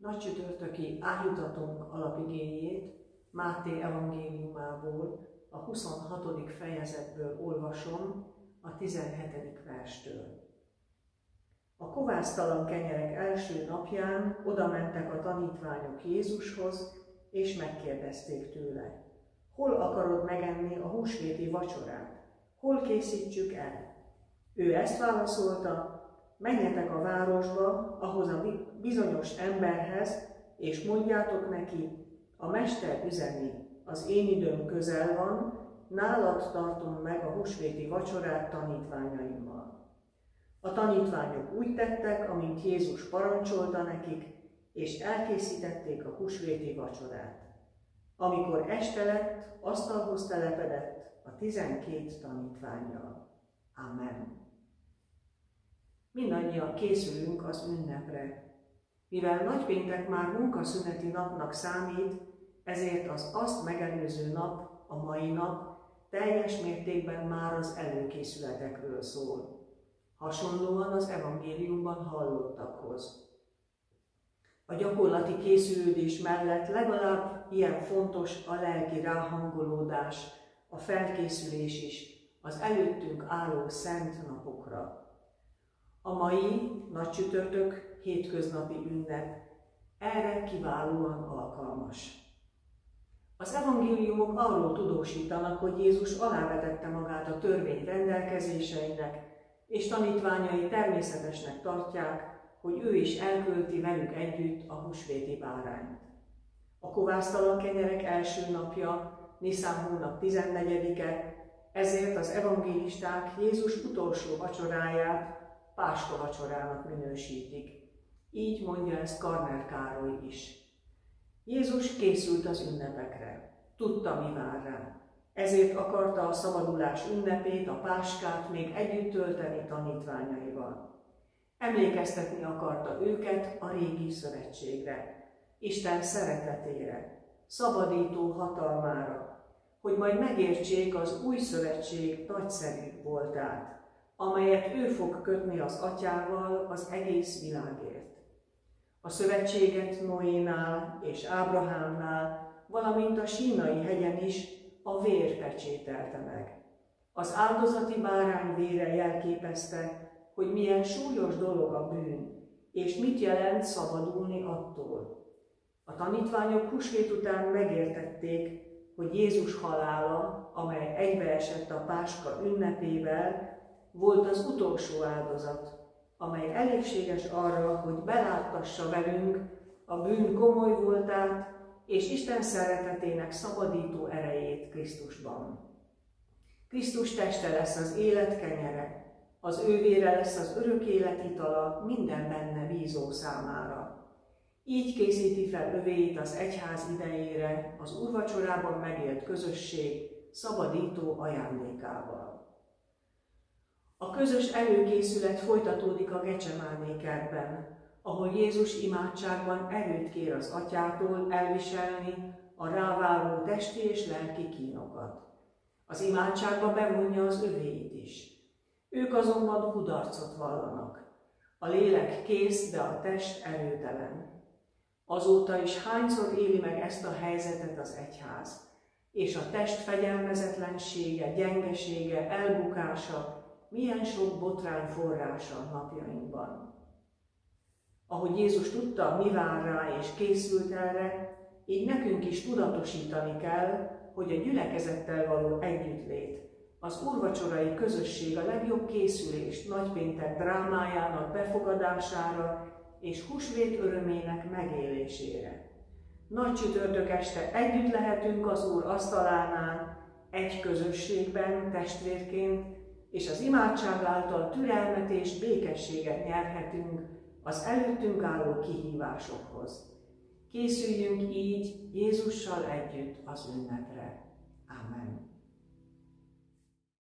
Nagycsütörtöki ájutatunk alapigéjét Máté evangéliumából, a 26. fejezetből olvasom, a 17. verstől. A kovásztalan kenyerek első napján odamentek a tanítványok Jézushoz, és megkérdezték tőle: hol akarod megenni a húsvéti vacsorát? Hol készítsük el? Ő ezt válaszolta: menjetek a városba, ahhoz a bizonyos emberhez, és mondjátok neki: a mester üzeni, az én időm közel van, nálad tartom meg a húsvéti vacsorát tanítványaimmal. A tanítványok úgy tettek, amint Jézus parancsolta nekik, és elkészítették a húsvéti vacsorát. Amikor este lett, asztalhoz telepedett a 12 tanítvánnyal. Amen. Mindannyian készülünk az ünnepre. Mivel nagypéntek már munkaszüneti napnak számít, ezért az azt megelőző nap, a mai nap teljes mértékben már az előkészületekről szól, hasonlóan az evangéliumban hallottakhoz. A gyakorlati készülődés mellett legalább ilyen fontos a lelki ráhangolódás, a felkészülés is az előttünk álló szent napokra. A mai nagycsütörtök hétköznapi ünnep erre kiválóan alkalmas. Az evangéliumok arról tudósítanak, hogy Jézus alávetette magát a törvény rendelkezéseinek, és tanítványai természetesnek tartják, hogy ő is elkölti velük együtt a húsvéti bárányt. A kovásztalan kenyerek első napja, Niszán hónap 14-e, ezért az evangélisták Jézus utolsó vacsoráját Páska vacsorának minősítik. Így mondja ezt Karner Károly is. Jézus készült az ünnepekre, tudta, mi vár rá. Ezért akarta a szabadulás ünnepét, a páskát még együtt tölteni tanítványaival. Emlékeztetni akarta őket a régi szövetségre, Isten szeretetére, szabadító hatalmára, hogy majd megértsék az új szövetség nagyszerű voltát, amelyet ő fog kötni az Atyával az egész világért. A szövetséget Noénál és Ábrahámnál, valamint a Sínai hegyen is a vér pecsételte meg. Az áldozati bárány vére jelképezte, hogy milyen súlyos dolog a bűn, és mit jelent szabadulni attól. A tanítványok húsvét után megértették, hogy Jézus halála, amely egybeesett a Páska ünnepével, volt az utolsó áldozat, amely elégséges arra, hogy beláttassa velünk a bűn komoly voltát és Isten szeretetének szabadító erejét Krisztusban. Krisztus teste lesz az élet kenyere, az ő vére lesz az örök élet itala minden benne bízó számára. Így készíti fel övéit az egyház idejére az úrvacsorában megélt közösség szabadító ajándékával. A közös előkészület folytatódik a Gecsemáné kertben, ahol Jézus imádságban erőt kér az Atyától elviselni a ráváró testi és lelki kínokat. Az imádságba bevonja az övéit is. Ők azonban kudarcot vallanak. A lélek kész, de a test erőtelen. Azóta is hányszor éli meg ezt a helyzetet az egyház, és a test fegyelmezetlensége, gyengesége, elbukása, milyen sok botrány forrása napjainkban. Ahogy Jézus tudta, mi vár rá és készült erre, így nekünk is tudatosítani kell, hogy a gyülekezettel való együttlét, az úrvacsorai közösség a legjobb készülés nagypéntek drámájának befogadására és húsvét örömének megélésére. Nagycsütörtök este együtt lehetünk az Úr asztalánál, egy közösségben, testvérként, és az imádság által türelmet és békességet nyerhetünk az előttünk álló kihívásokhoz. Készüljünk így Jézussal együtt az ünnepre. Amen.